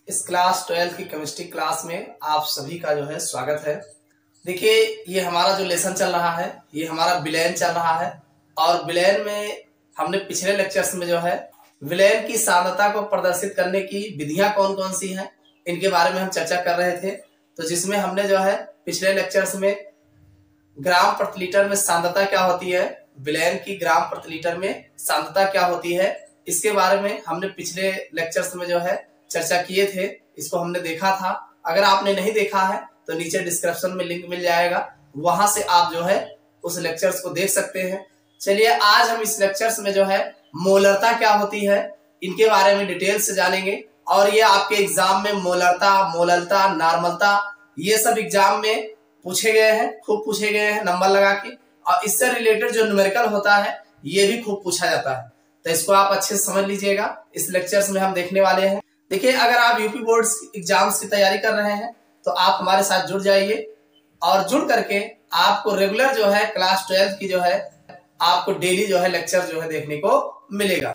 इस क्लास 12 की chemistry class में आप सभी का जो है स्वागत है। देखिए, ये हमारा जो लेसन चल रहा है ये हमारा विलयन चल रहा है और विलयन में हमने पिछले लेक्चर्स में जो है विलयन की सांद्रता को प्रदर्शित करने की विधियां कौन कौन सी हैं इनके बारे में हम चर्चा कर रहे थे। तो जिसमें हमने जो है पिछले लेक्चर्स में ग्राम प्रति लीटर में सांद्रता क्या होती है, विलयन की ग्राम प्रति लीटर में सांद्रता क्या होती है, इसके बारे में हमने पिछले लेक्चर्स में जो है चर्चा किए थे। इसको हमने देखा था। अगर आपने नहीं देखा है तो नीचे डिस्क्रिप्शन में लिंक मिल जाएगा, वहां से आप जो है उस लेक्चर्स को देख सकते हैं। चलिए, आज हम इस लेक्चर्स में जो है मोलरता क्या होती है इनके बारे में डिटेल से जानेंगे। और ये आपके एग्जाम में मोलरता, मोललता, नॉर्मलता ये सब एग्जाम में पूछे गए हैं, खूब पूछे गए हैं नंबर लगा के। और इससे रिलेटेड जो न्यूमेरिकल होता है ये भी खूब पूछा जाता है। तो इसको आप अच्छे से समझ लीजिएगा, इस लेक्चर्स में हम देखने वाले हैं। देखिए, अगर आप यूपी बोर्ड एग्जाम्स की तैयारी कर रहे हैं तो आप हमारे साथ जुड़ जाइए और जुड़ करके आपको रेगुलर जो है क्लास 12 की जो है आपको डेली जो है लेक्चर जो है देखने को मिलेगा।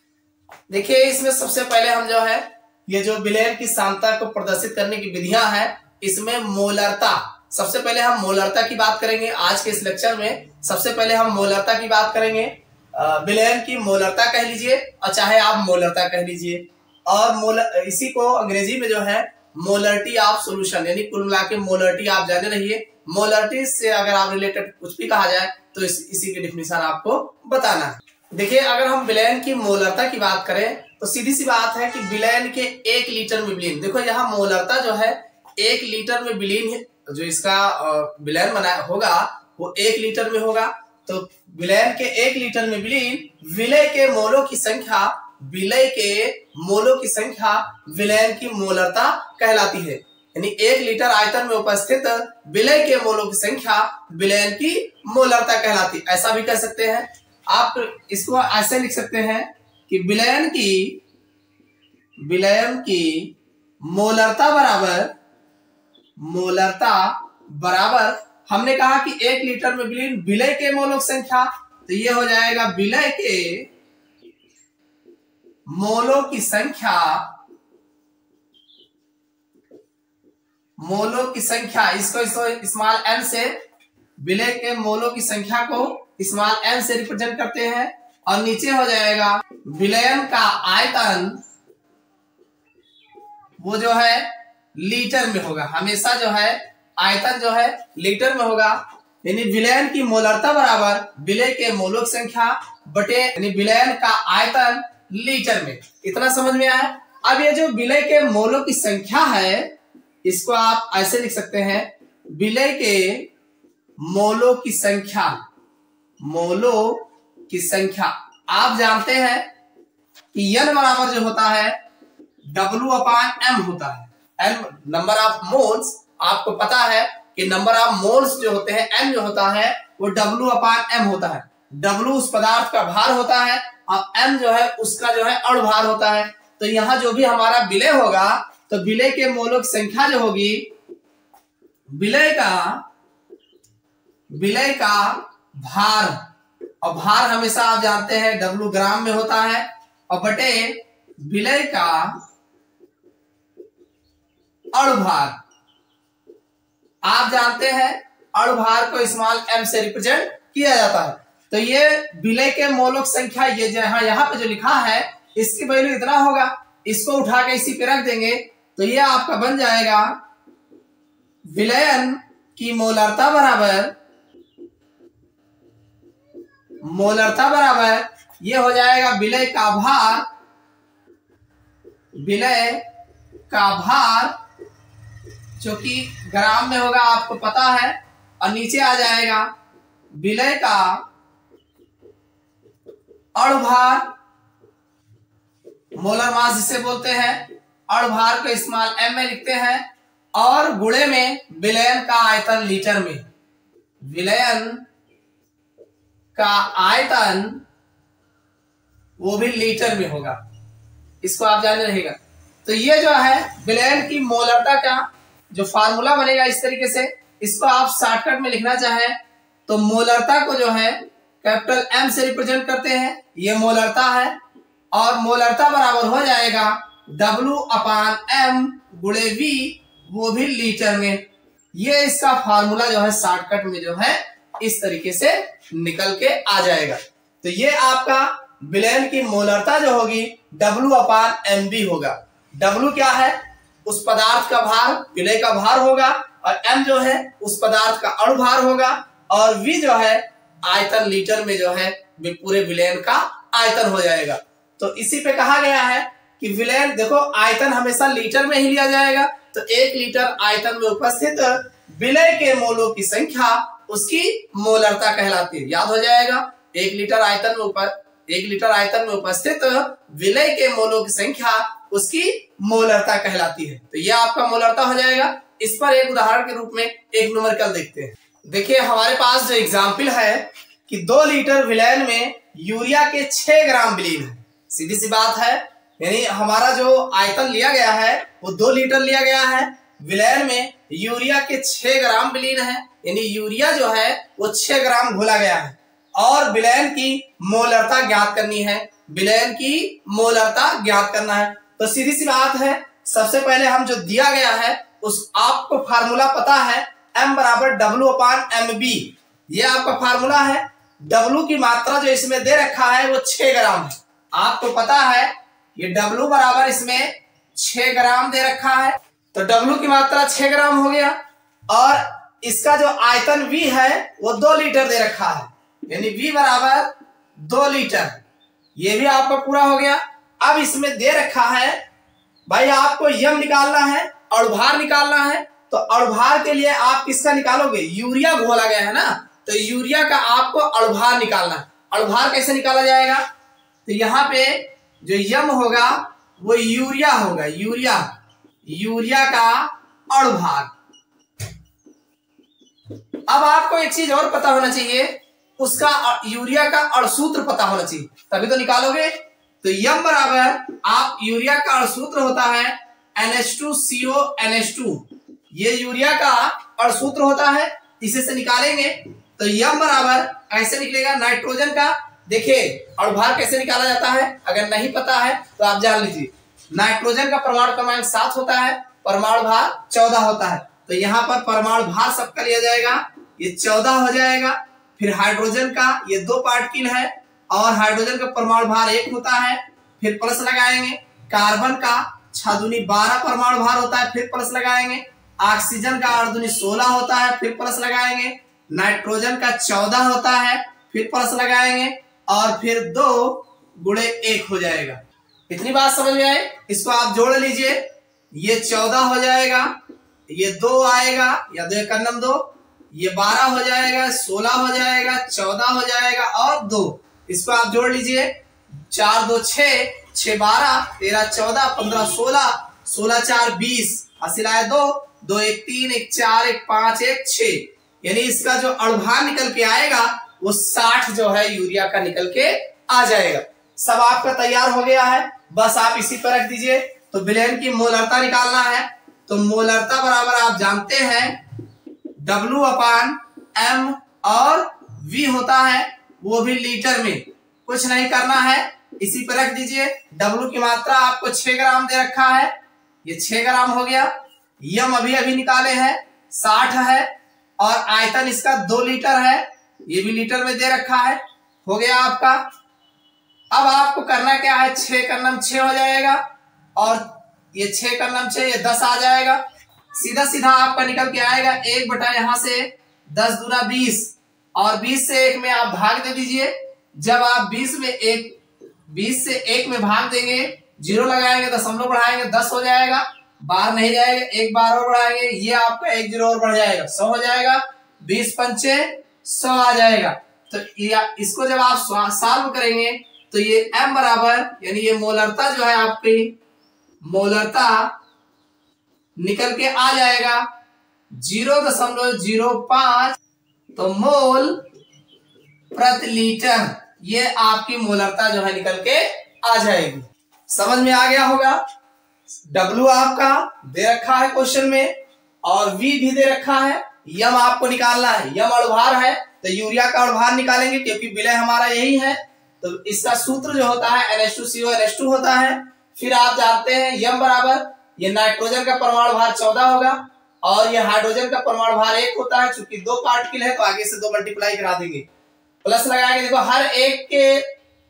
देखिए, इसमें सबसे पहले हम जो है ये जो विलयन की सांद्रता को प्रदर्शित करने की विधियां हैं, इसमें मोलरता, सबसे पहले हम मोलरता की बात करेंगे। आज के इस लेक्चर में सबसे पहले हम मोलरता की बात करेंगे। विलयन की मोलरता कह लीजिए और चाहे आप मोलरता कह लीजिए। और इसी को अंग्रेजी में जो है मोलरिटी ऑफ सॉल्यूशन, यानी कुल मिला के मोलरिटी आप जाने रहिए। मोलरिटी से अगर आप रिलेटेड कुछ भी कहा जाए तो इसी की डिफिनीशन आपको बताना है। देखिए, अगर हम विलयन की मोलरता की बात करें तो सीधी सी बात है कि विलयन के 1 लीटर में विलीन, देखो यहाँ मोलरता जो है 1 लीटर में विलीन, जो इसका विलयन बना होगा वो 1 लीटर में होगा। तो विलयन के 1 लीटर में विलीन विलय के मोलों की संख्या, विलय के मोलों की संख्या विलयन की मोलरता कहलाती है। यानी 1 लीटर आयतन में उपस्थित विलय के मोलों की संख्या विलयन की मोलरता कहलाती है। ऐसा भी कह सकते हैं आप, इसको ऐसे लिख सकते हैं कि विलयन की मोलरता बराबर हमने कहा कि 1 लीटर में विलीन विलय के मोलों की संख्या, तो ये हो जाएगा विलय के मोलों की संख्या, इसको स्मॉल n से, विलय के मोलों की संख्या को स्मॉल n से रिप्रेजेंट करते हैं। और नीचे हो जाएगा विलयन का आयतन, वो जो है लीटर में होगा। हमेशा जो है आयतन जो है लीटर में होगा। यानी विलयन की मोलरता बराबर विलय के मोलों की संख्या बटे यानी विलयन का आयतन लीटर में। इतना समझ में आया। अब ये जो विलय के मोलों की संख्या है इसको आप ऐसे लिख सकते हैं, विलय के मोलों की संख्या आप जानते हैं कि n बराबर जो होता है W/m होता है। n नंबर ऑफ मोल्स, आपको पता है कि नंबर ऑफ मोल्स जो होते हैं n जो होता है वो W/m होता है। W उस पदार्थ का भार होता है और m जो है उसका जो है अणु भार होता है। तो यहाँ जो भी हमारा विलय होगा तो विलय के मोलों की संख्या जो होगी, विलय का भार, और भार हमेशा आप जानते हैं W ग्राम में होता है, और बटे विलय का अणु भार, आप जानते हैं अणु भार को स्मॉल m से रिप्रेजेंट किया जाता है। तो ये विलय के मोलों की संख्या, ये यहाँ पे जो लिखा है इसकी वैल्यू इतना होगा, इसको उठा के इसी पे रख देंगे तो ये आपका बन जाएगा विलयन की मोलरता बराबर ये हो जाएगा विलय का भार जो कि ग्राम में होगा, आपको पता है। और नीचे आ जाएगा विलय का अणु भार, मोलर मास जिसे बोलते हैं, अणु भार को स्मॉल m में लिखते हैं, और गुणे में विलयन का आयतन लीटर में, विलयन का आयतन वो भी लीटर में होगा, इसको आप जाने रहेगा। तो ये जो है विलयन की मोलरता का जो फार्मूला बनेगा इस तरीके से, इसको आप शॉर्टकट में लिखना चाहें तो मोलरता को जो है कैपिटल M से रिप्रेजेंट करते हैं, ये मोलरता है। और मोलरता बराबर हो जाएगा W/m गुणे V, वो भी लीटर में। ये इसका फार्मूला जो है शॉर्टकट में जो है इस तरीके से निकल के आ जाएगा। तो ये आपका विलयन की मोलरता जो होगी W/MB होगा। W क्या है? उस पदार्थ का भार, विलय का भार होगा, और M जो है उस पदार्थ का अणु भार होगा, और V जो है आयतन लीटर में जो है पूरे विलयन का आयतन हो जाएगा। तो इसी पे कहा गया है कि विलयन, देखो आयतन हमेशा लीटर में ही लिया जाएगा, तो 1 लीटर आयतन में उपस्थित विलय के मोलों की संख्या उसकी मोलरता कहलाती है। याद हो जाएगा, 1 लीटर आयतन में उपस्थित विलय के मोलों की संख्या उसकी मोलरता कहलाती है। तो यह आपका मोलरता हो जाएगा। इस पर एक उदाहरण के रूप में एक न्यूमेरिकल देखते हैं। देखिए हमारे पास जो एग्जाम्पल है कि 2 लीटर विलयन में यूरिया के 6 ग्राम विलीन है। सीधी सी बात है, यानी हमारा जो आयतन लिया गया है वो 2 लीटर लिया गया है। विलयन में यूरिया के 6 ग्राम विलीन है, यानी यूरिया जो है वो 6 ग्राम घोला गया है, और विलयन की मोलरता ज्ञात करनी है। विलयन की मोलरता ज्ञात करना है। तो सीधी सी बात है, सबसे पहले हम जो दिया गया है उस आपको फार्मूला पता है, M = W/MB। ये आपका फार्मूला है। W की मात्रा जो इसमें दे रखा है वो 6 ग्राम है। आपको पता है ये W बराबर इसमें 6 ग्राम दे रखा है, तो W की मात्रा 6 ग्राम हो गया, और इसका जो आयतन V है वो 2 लीटर दे रखा है, यानी V बराबर 2 लीटर। ये भी आपका पूरा हो गया। अब इसमें दे रखा है भाई आपको यम निकालना है, अणुभार निकालना है। तो अणुभार के लिए आप किसका निकालोगे? यूरिया घोला गया है ना, तो यूरिया का आपको अणुभार निकालना है। अणुभार कैसे निकाला जाएगा? तो यहाँ पे जो यम होगा वो यूरिया होगा, यूरिया का अणुभार। अब आपको एक चीज और पता होना चाहिए, उसका यूरिया का अणुसूत्र पता होना चाहिए, तभी तो निकालोगे। तो यम बराबर आप यूरिया का अणुसूत्र होता है NH2CO NH2। ये यूरिया का अणुसूत्र होता है, इसे से निकालेंगे तो यम बराबर ऐसे निकलेगा नाइट्रोजन का। देखिए अणुभार कैसे निकाला जाता है, अगर नहीं पता है तो आप जान लीजिए। नाइट्रोजन का परमाणु क्रमांक 7 होता है, परमाणु भार 14 होता है। तो यहाँ पर परमाणु भार सबका लिया जाएगा, ये 14 हो जाएगा। फिर हाइड्रोजन का ये 2 पार्टिकल है, और हाइड्रोजन का परमाणु भार 1 होता है, फिर प्लस लगाएंगे। कार्बन का 6 दूनी 12 परमाणु भार होता है, फिर प्लस लगाएंगे। ऑक्सीजन का 8 दूनी 16 होता है, फिर प्लस लगाएंगे। नाइट्रोजन का 14 होता है, फिर प्लस लगाएंगे, और फिर 2 गुणे 1 हो जाएगा। इतनी बात समझ में आए? इसको आप जोड़ लीजिए, ये 14 हो जाएगा, ये 2 आएगा, या 2 का 2, ये 12 हो जाएगा, 16 हो जाएगा, 14 हो जाएगा, और 2। इसको आप जोड़ लीजिए, 4 2 6, 6 12, 13 14, 15 16, 16 4 20, हासिलाए 2, 2 1 3, 1 4, 1 5, 1 6। यानी इसका जो अणुभार निकल के आएगा वो 60 जो है यूरिया का निकल के आ जाएगा। सब आपका तैयार हो गया है, बस आप इसी पर रख दीजिए। तो विलयन की मोलरता निकालना है, तो मोलरता बराबर आप जानते हैं W/M, और V होता है वो भी लीटर में। कुछ नहीं करना है, इसी पर रख दीजिए। W की मात्रा आपको 6 ग्राम दे रखा है, ये 6 ग्राम हो गया। यम अभी निकाले हैं 60 है, और आयतन इसका 2 लीटर है, ये भी लीटर में दे रखा है, हो गया आपका। अब आपको करना क्या है, 6 × 6 हो जाएगा, और ये 6 × 6 ये 10 आ जाएगा। सीधा सीधा आपका निकल के आएगा 1 बटा यहाँ से 10 दूना 20, और 20 से 1 में आप भाग दे दीजिए। जब आप 20 से 1 में भाग देंगे, 0 लगाएंगे, दशमलव बढ़ाएंगे, 10 हो जाएगा। बार नहीं जाएगा, 1 बार और बढ़ाएंगे, ये आपका 1 0 और बढ़ जाएगा, 100 हो जाएगा। 20 पंचे 100 आ जाएगा। तो इसको जब आप सॉल्व करेंगे तो ये M बराबर, यानी ये मोलरता जो है आपकी मोलरता निकल के आ जाएगा 0.05 तो मोल प्रति लीटर। ये आपकी मोलरता जो है निकल के आ जाएगी। समझ में आ गया होगा। W आपका दे रखा है क्वेश्चन में, और V भी दे रखा है। यम आपको निकालना है, यम अणुभार है तो यूरिया का अणुभार निकालेंगे, क्योंकि विलय हमारा यही है। तो इसका सूत्र जो होता है NH2CO NH2 होता है। फिर आप जानते हैं यम बराबर, ये नाइट्रोजन का परमाणु भार 14 होगा और ये हाइड्रोजन का परमाणु भार 1 होता है। चूंकि 2 पार्टिकल है तो आगे से 2 मल्टीप्लाई करा देंगे, प्लस लगाएंगे। देखो हर एक के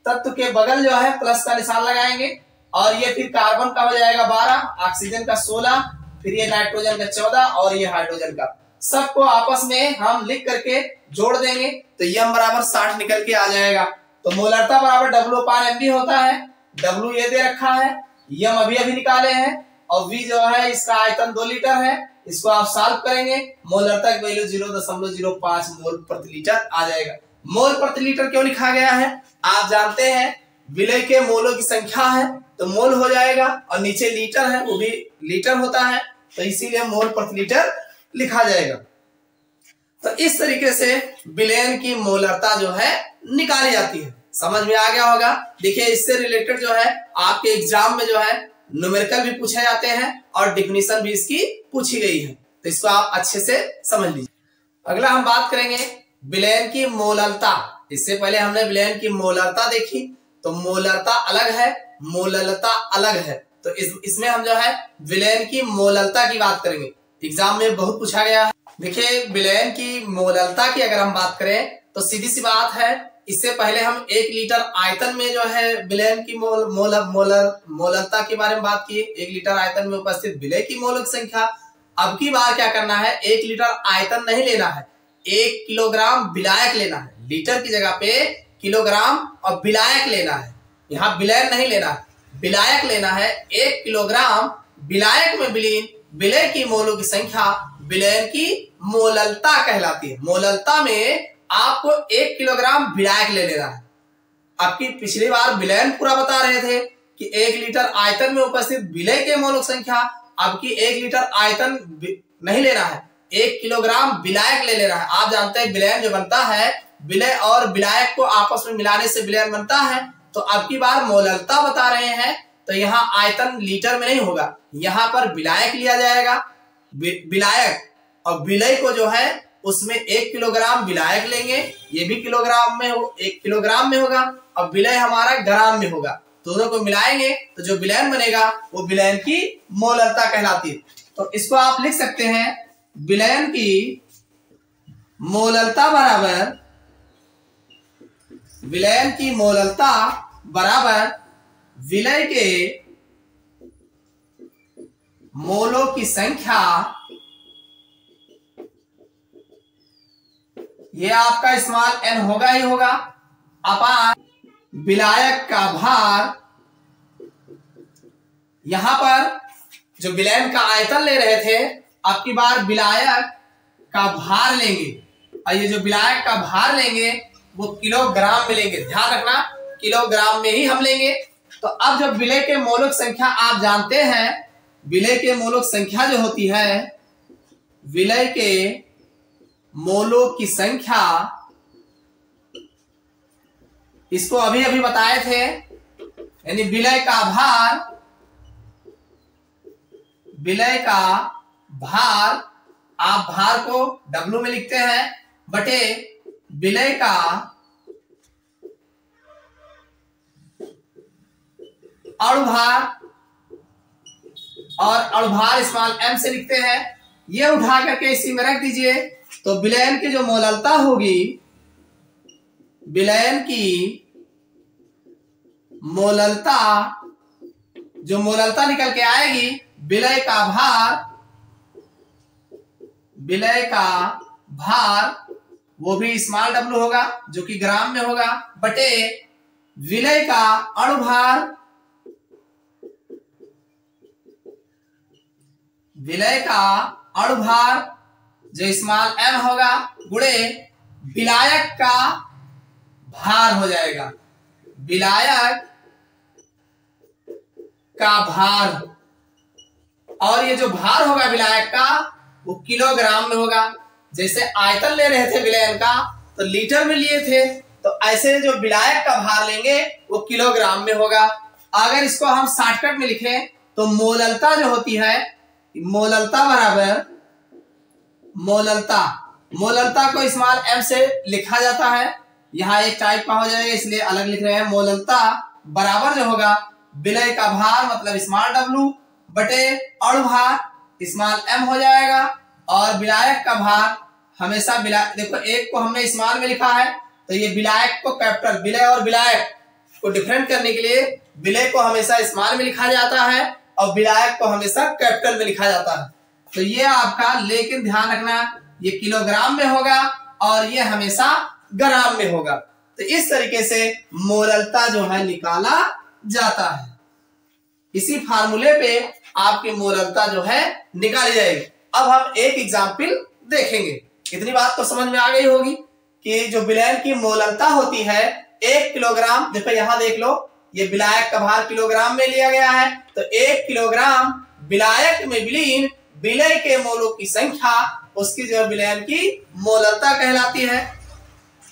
तत्व के बगल जो है प्लस का निशान लगाएंगे और ये फिर कार्बन का हो जाएगा 12, ऑक्सीजन का 16, फिर ये नाइट्रोजन का 14 और ये हाइड्रोजन का, सबको आपस में हम लिख करके जोड़ देंगे तो यम बराबर 60 निकल के आ जाएगा। तो मोलरता बराबर W/MB होता है। W ये दे रखा है, यम अभी अभी निकाले हैं और V जो है इसका आयतन 2 लीटर है। इसको आप सॉल्व करेंगे, मोलरता की वैल्यू 0.05 मोल प्रति लीटर आ जाएगा। मोल प्रति लीटर क्यों लिखा गया है? आप जानते हैं विलय के मोलों की संख्या है तो मोल हो जाएगा और नीचे लीटर है वो भी लीटर होता है तो इसीलिए मोल प्रति लीटर लिखा जाएगा। तो इस तरीके से विलयन की मोलरता जो है निकाली जाती है। समझ में आ गया होगा। देखिए इससे रिलेटेड जो है आपके एग्जाम में जो है न्यूमेरिकल भी पूछे जाते हैं और डिफिनीशन भी इसकी पूछी गई है, तो इसको आप अच्छे से समझ लीजिए। अगला हम बात करेंगे विलयन की मोलरता। इससे पहले हमने विलयन की मोलरता देखी, तो मोलरता अलग है, मोलरता अलग है। तो इसमें हम जो है विलयन की मोलरता की बात करेंगे। एग्जाम में बहुत पूछा गया है। देखिए विलयन की मोलरता की अगर हम बात करें तो सीधी सी बात है, इससे पहले हम 1 लीटर आयतन में जो है विलयन की मोलरता के बारे में बात की। 1 लीटर आयतन में उपस्थित विलय की मोलक संख्या। अब की बार क्या करना है, 1 लीटर आयतन नहीं लेना है, 1 किलोग्राम विलायक लेना है। लीटर की जगह पे किलोग्राम और विलायक लेना है, यहाँ विलयन नहीं लेना है, विलायक लेना है। 1 किलोग्राम विलायक में विलीन विलय की मोलों की संख्या विलयन की मोलरता कहलाती है। मोलरता में आपको 1 किलोग्राम विलायक ले लेना है। आपकी पिछली बार विलयन पूरा बता रहे थे कि 1 लीटर आयतन में उपस्थित विलय के मोलों की संख्या, अब की 1 लीटर आयतन नहीं लेना है, 1 किलोग्राम विलायक ले लेना है। आप जानते हैं विलयन जो बनता है, विलय और विलायक को आपस में मिलाने से विलयन बनता है। तो अब की बार मोलरता बता रहे हैं तो यहाँ आयतन लीटर में नहीं होगा, यहाँ पर विलायक लिया जाएगा। विलायक और विलय को जो है उसमें 1 किलोग्राम विलायक लेंगे, ये भी किलोग्राम में 1 किलोग्राम में होगा और विलय हमारा ग्राम में होगा। दोनों को मिलाएंगे तो जो विलयन बनेगा वो विलयन की मोलरता कहलाती है। तो इसको आप लिख सकते हैं, विलयन की मोलरता बराबर, विलयन की मोलरता बराबर विलय के मोलों की संख्या, ये आपका स्मॉल n होगा ही होगा, अपान विलायक का भार। यहां पर जो विलयन का आयतन ले रहे थे, अब की बार विलायक का भार लेंगे और ये जो विलायक का भार लेंगे वो किलोग्राम में लेंगे। ध्यान रखना किलोग्राम में ही हम लेंगे। तो अब जब विलय के मोलक संख्या आप जानते हैं, विलय के मोलक संख्या जो होती है, विलय के मोलों की संख्या, इसको अभी अभी बताए थे, यानी विलय का भार, विलय का भार, आप भार को W में लिखते हैं, बटे विलय का अणुभार, और अणुभार स्मॉल m से लिखते हैं। ये उठा करके इसी में रख दीजिए। तो विलयन की जो मोलरता होगी, विलयन की मोलरता, जो मोलरता निकल के आएगी, विलय का भार, विलय का भार वो भी स्मॉल w होगा जो कि ग्राम में होगा, बटे विलय का अणुभार, विलय का अणुभार जो स्मॉल m होगा, गुणे विलायक का भार हो जाएगा, विलायक का भार। और ये जो भार होगा विलायक का वो किलोग्राम में होगा। जैसे आयतन ले रहे थे विलयन का तो लीटर में लिए थे, तो ऐसे जो विलायक का भार लेंगे वो किलोग्राम में होगा। अगर इसको हम शॉर्टकट में लिखें तो मोलरता जो होती है, मोलरता बराबर, मोलरता, मोलरता को स्मॉल m से लिखा जाता है, यहाँ एक टाइप का हो जाएगा इसलिए अलग लिख रहे हैं। मोलरता बराबर जो होगा विलय का भार मतलब स्मॉल w बटे अणु भार स्मॉल m हो जाएगा। और विलायक का भार हमेशा देखो एक को हमने स्मॉल में लिखा है तो ये विलायक को कैपिटल, विलय और विलायक को डिफरेंट करने के लिए विलय को हमेशा स्मॉल में लिखा जाता है और विलायक को हमेशा कैपिटल में लिखा जाता है। तो ये आपका, लेकिन ध्यान रखना ये किलोग्राम में होगा और ये हमेशा ग्राम में होगा। तो इस तरीके से मोललता जो है निकाला जाता है। इसी फार्मूले पे आपकी मोललता जो है निकाली जाएगी। अब हम एक एग्जाम्पल देखेंगे। इतनी बात तो समझ में आ गई होगी कि जो विलयन की मोललता होती है 1 किलोग्राम, देखो यहां देख लो, ये विलायक का भार किलोग्राम में लिया गया है तो 1 किलोग्राम विलायक में विलीन विलय के मोलों की संख्या उसकी जो विलयन की मोललता कहलाती है।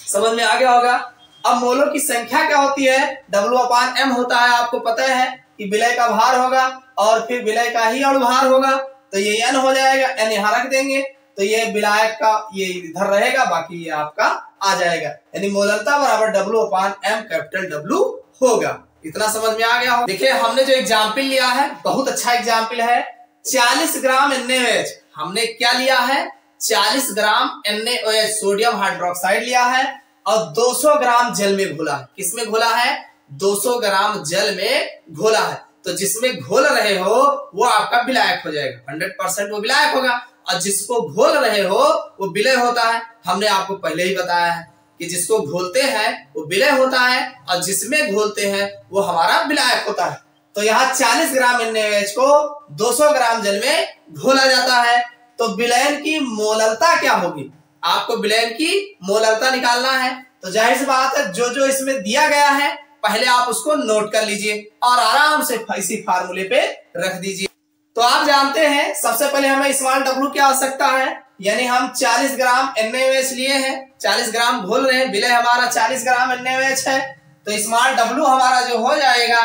समझ में आ गया होगा। अब मोलों की संख्या क्या होती है, W/M होता है। आपको पता है कि विलय का भार होगा और फिर विलय का ही अणु भार होगा तो ये N हो जाएगा, N यहाँ रख देंगे तो ये विलायक का ये इधर रहेगा, बाकी ये आपका आ जाएगा, यानी मोललता बराबर W/M कैपिटल W होगा। इतना समझ में आ गया हो। देखिए हमने जो एग्जाम्पल लिया है बहुत अच्छा एग्जाम्पल है। 40 ग्राम NaOH हमने क्या लिया है, 40 ग्राम NaOH सोडियम हाइड्रोक्साइड लिया है और 200 ग्राम जल में घोला है। किसमें घोला है, 200 ग्राम जल में घोला है। तो जिसमें घोल रहे हो वो आपका विलायक हो जाएगा, 100% वो विलायक होगा। और जिसको घोल रहे हो वो विलय होता है। हमने आपको पहले ही बताया है कि जिसको घोलते हैं वो विलय होता है और जिसमें घोलते हैं वो हमारा विलायक होता है। तो यहाँ 40 ग्राम NaOH को 200 ग्राम जल में घोला जाता है। तो विलयन की मोललता क्या होगी, आपको विलयन की मोललता निकालना है। तो जाहिर सी बात है जो जो इसमें दिया गया है पहले आप उसको नोट कर लीजिए और आराम से इसी फार्मूले पे रख दीजिए। तो आप जानते हैं सबसे पहले हमें स्मॉल W की आवश्यकता है, यानी हम 40 ग्राम NaOH लिए हैं, 40 ग्राम घोल रहे हैं, विलय हमारा 40 ग्राम NaOH है तो स्मॉल W हमारा जो हो जाएगा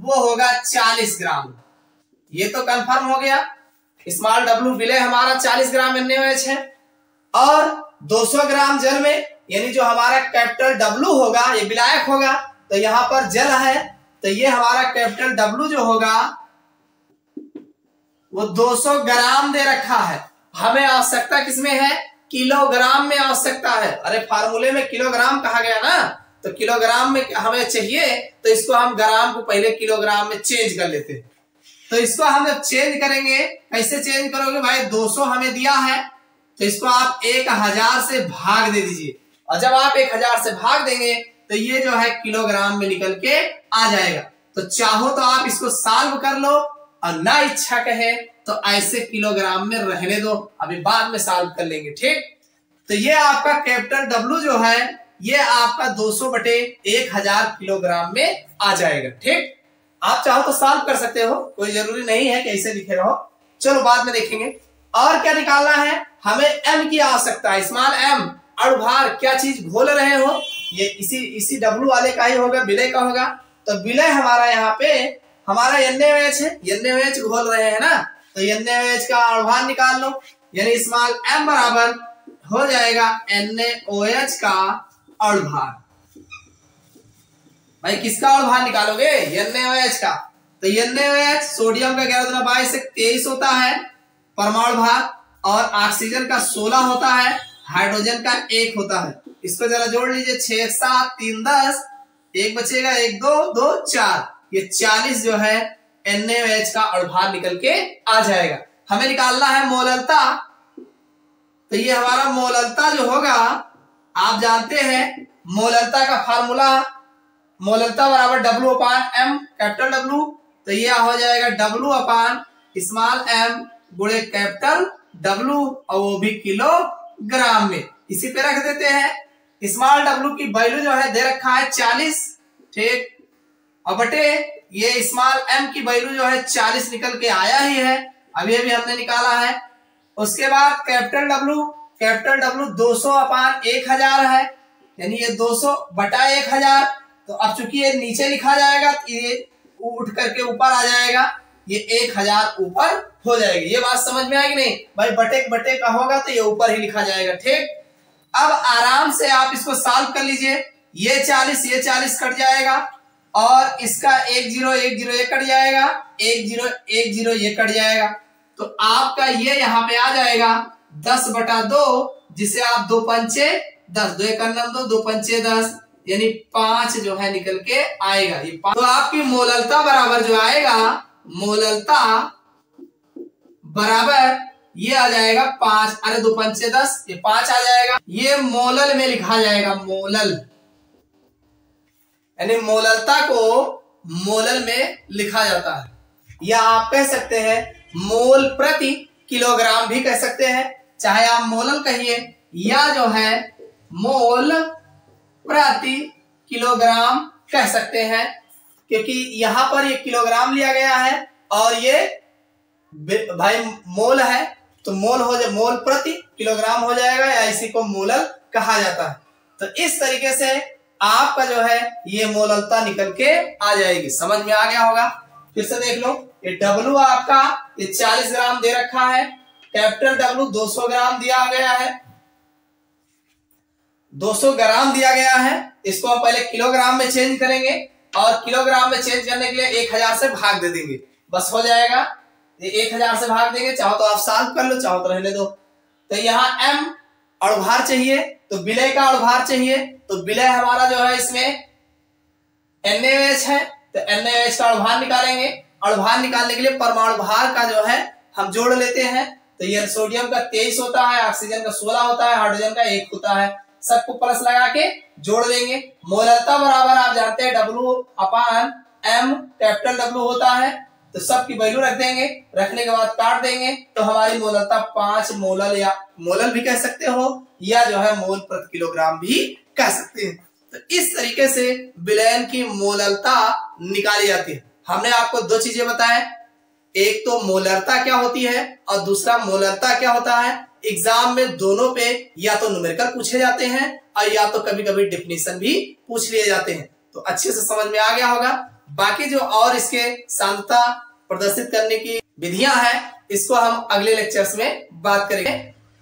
वो होगा 40 ग्राम। ये तो कंफर्म हो गया, स्मॉल W विलय हमारा 40 ग्राम NaOH है और 200 ग्राम जल में, यानी जो हमारा कैपिटल W होगा ये विलायक होगा तो यहाँ पर जल है तो ये हमारा कैपिटल W जो होगा वो 200 ग्राम दे रखा है। हमें आवश्यकता किसमें है, किलोग्राम में आवश्यकता है। अरे फार्मूले में किलोग्राम कहा गया ना, तो किलोग्राम में हमें चाहिए तो इसको हम ग्राम को पहले किलोग्राम में चेंज कर लेते हैं। तो इसको हम जब चेंज करेंगे, कैसे चेंज करोगे भाई, 200 हमें दिया है तो इसको आप 1000 से भाग दे दीजिए और जब आप 1000 से भाग देंगे तो ये जो है किलोग्राम में निकल के आ जाएगा। तो चाहो तो आप इसको सॉल्व कर लो और ना इच्छा कहे तो ऐसे किलोग्राम में रहने दो, अभी बाद में सॉल्व कर लेंगे, ठीक। तो ये आपका कैपिटल W जो है ये आपका 200/1000 किलोग्राम में आ जाएगा, ठीक। आप चाहो तो सॉल्व कर सकते हो, कोई जरूरी नहीं है कि ऐसे लिखे रहो, चलो बाद में देखेंगे। और क्या निकालना है, हमें M की आवश्यकता है, स्मॉल m अणु भार, क्या चीज घोल रहे हो, ये इसी W वाले का ही होगा, विलय का होगा। तो विलय हमारा यहाँ पे हमारा NaOH है, NaOH घोल रहे हैं ना, तो NaOH का अणु भार निकाल लो, यानी स्मॉल m बराबर हो जाएगा NaOH का अणु भार। भाई किसका अणु भार निकालोगे, NaOH का। तो NaOH सोडियम का 11 से 23 होता है परमाणु भार और ऑक्सीजन का 16 होता है, हाइड्रोजन का 1 होता है। इसको जरा जोड़ लीजिए, 6 7 3 10, 1 बचेगा, 1 2 2 4, ये 40 जो है NaOH का अणु भार निकल के आ जाएगा। हमें निकालना है मोललता, तो ये हमारा मोललता जो होगा आप जानते हैं मोललता का फार्मूला, मोललता बराबर W/M कैपिटल W, तो ये हो जाएगा W/m गुणे कैपिटल W और वो भी किलोग्राम में। इसी पे रख देते हैं, स्मॉल W की वैल्यू जो है दे रखा है 40, ठीक, और बटे ये स्मॉल m की वैल्यू जो है 40 निकल के आया ही है, अभी अभी हमने निकाला है। उसके बाद कैपिटल W 200/1000 है, यानी ये 200/1000। तो अब चूंकि ये नीचे लिखा जाएगा ये उठ करके ऊपर आ जाएगा, ये 1000 ऊपर हो जाएगी। ये बात समझ में आएगी नहीं भाई, बटे का होगा तो ये ऊपर ही लिखा जाएगा, ठीक। अब आराम से आप इसको सॉल्व कर लीजिए, ये 40 कट जाएगा और इसका 1 0 1 0 ये कट जाएगा, 1 0 1 0 ये कट जाएगा। तो आपका ये यहाँ पे आ जाएगा 10/2, जिसे आप 2 पंचे 10, 2 1 9 2 पंचे 10, यानी 5 जो है निकल के आएगा। ये 5, तो आपकी मोललता बराबर जो आएगा, मोललता बराबर ये आ जाएगा 5, अरे 2 पंचे 10, ये 5 आ जाएगा। ये मोलल में लिखा जाएगा, मोलल, यानी मोललता को मोलल में लिखा जाता है, या आप कह सकते हैं मोल प्रति किलोग्राम भी कह सकते हैं, चाहे आप मोलल कहिए या जो है मोल प्रति किलोग्राम कह सकते हैं, क्योंकि यहां पर ये किलोग्राम लिया गया है और ये भाई मोल है, तो मोल हो जाए, मोल प्रति किलोग्राम हो जाएगा, या इसी को मोलल कहा जाता है। तो इस तरीके से आपका जो है ये मोललता निकल के आ जाएगी। समझ में आ गया होगा। फिर से देख लो, ये W आपका ये 40 ग्राम दे रखा है, कैपिटल W 200 ग्राम दिया गया है, 200 ग्राम दिया गया है। इसको हम पहले किलोग्राम में चेंज करेंगे और किलोग्राम में चेंज करने के लिए 1000 से भाग दे देंगे, बस हो जाएगा। ये 1000 से भाग देंगे, चाहो तो आप सॉल्व कर लो, चाहो तो रहने दो। तो यहाँ M अणुभार चाहिए, तो विलय का अणुभार चाहिए, तो विलय हमारा जो है इसमें NaOH है, तो NaOH का अणुभार निकालेंगे। अणुभार निकालने के लिए परमाणु भार का जो है हम जोड़ लेते हैं, तो ये सोडियम का 23 होता है, ऑक्सीजन का 16 होता है, हाइड्रोजन का 1 होता है, सबको प्लस लगा के जोड़ देंगे। मोललता बराबर आप जानते हैं W/M, कैपिटल W होता है, तो सबकी वैल्यू रख देंगे, रखने के बाद काट देंगे, तो हमारी मोललता 5 मोलल, या मोलल भी कह सकते हो, या जो है मोल प्रति किलोग्राम भी कह सकते हैं। तो इस तरीके से विलयन की मोललता निकाली जाती है। हमने आपको 2 चीजें बताएं, एक तो मोलरता क्या होती है और दूसरा मोललता क्या होता है। एग्जाम में दोनों पे या तो न्यूमेरिकल पूछे जाते हैं और या तो कभी कभी डेफिनेशन भी पूछ लिए जाते हैं, तो अच्छे से समझ में आ गया होगा। बाकी जो और इसके सांद्रता प्रदर्शित करने की विधियां हैं, इसको हम अगले लेक्चर्स में बात करेंगे।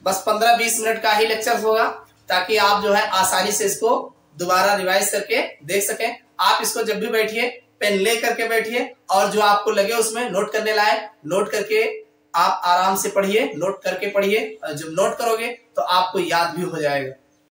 बस 15-20 मिनट का ही लेक्चर होगा, ताकि आप जो है आसानी से इसको दोबारा रिवाइज करके देख सकें। आप इसको जब भी बैठिए पेन ले करके बैठिए, और जो आपको लगे उसमें नोट करने लायक नोट करके आप आराम से पढ़िए, नोट करके पढ़िए। जब नोट करोगे तो आपको याद भी हो जाएगा।